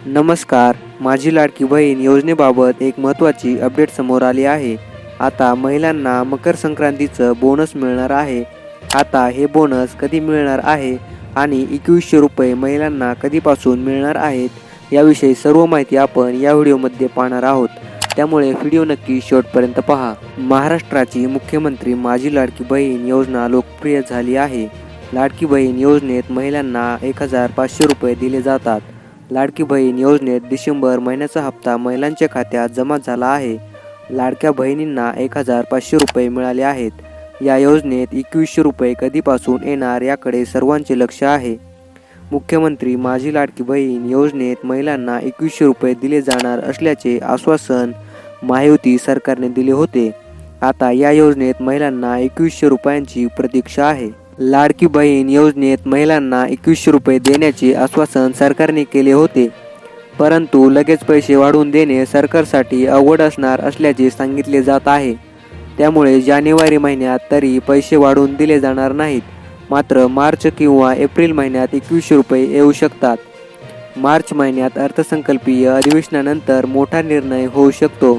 नमस्कार. माझी लाडकी बहीण योजनेबाबत एक महत्त्वाची अपडेट समोर आली आहे. आता महिलांना मकर संक्रांतीचं बोनस मिळणार आहे. आता हे बोनस कधी मिळणार आहे आणि 2100 रुपये महिलांना कधीपासून मिळणार आहेत याविषयी सर्व माहिती आपण या व्हिडिओमध्ये पाहणार आहोत. त्यामुळे व्हिडिओ नक्की शेवटपर्यंत पहा. महाराष्ट्राची मुख्यमंत्री माझी लाडकी बहीण योजना लोकप्रिय झाली आहे. लाडकी बहीण योजनेत महिलांना 1500 रुपये दिले जातात. लाडकी बहीण योजनेत डिसेंबर महिन्याचा हप्ता महिलांच्या खात्यात जमा झाला आहे. लाडक्या बहिणींना 1500 रुपये मिळाले आहेत. या योजनेत 2100 रुपये कधीपासून येणार याकडे सर्वांचे लक्ष आहे. मुख्यमंत्री माझी लाडकी बहीण योजनेत महिलांना 2100 रुपये दिले जाणार असल्याचे आश्वासन महायुती सरकारने दिले होते. आता या योजनेत महिलांना 2100 रुपयांची प्रतीक्षा आहे. लाडकी बहीण योजनेत महिलांना 2100 रुपये देण्याचे आश्वासन सरकारने केले होते, परंतु लगेच पैसे वाढवून देणे सरकारसाठी अवघड असणार असल्याचे सांगितले जात आहे. त्यामुळे जानेवारी महिन्यात तरी पैसे वाढवून दिले जाणार नाहीत. मात्र मार्च किंवा एप्रिल महिन्यात 2100 रुपये येऊ शकतात. मार्च महिन्यात अर्थसंकल्पीय अधिवेशनानंतर मोठा निर्णय होऊ शकतो.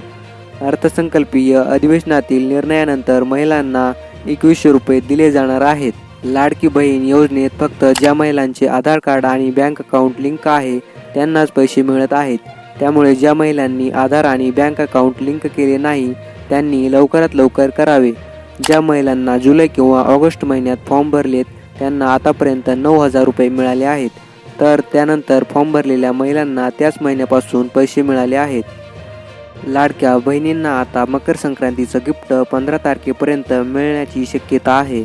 अर्थसंकल्पीय अधिवेशनातील निर्णयानंतर महिलांना 2100 रुपये दिले जाणार आहेत. लाडकी बहीण योजनेत फक्त ज्या महिलांचे आधार कार्ड आणि बँक अकाउंट लिंक आहे त्यांनाच पैसे मिळत आहेत. त्यामुळे ज्या महिलांनी आधार आणि बँक अकाउंट लिंक केले नाही त्यांनी लवकरात लवकर करावे. ज्या महिलांना जुलै किंवा ऑगस्ट महिन्यात फॉर्म भरलेत त्यांना आतापर्यंत 9000 रुपये मिळाले आहेत, तर त्यानंतर फॉर्म भरलेल्या महिलांना त्याच महिन्यापासून पैसे मिळाले आहेत. लाडक्या बहिणींना आता मकर संक्रांतीचं गिफ्ट 15 तारखेपर्यंत मिळण्याची शक्यता आहे.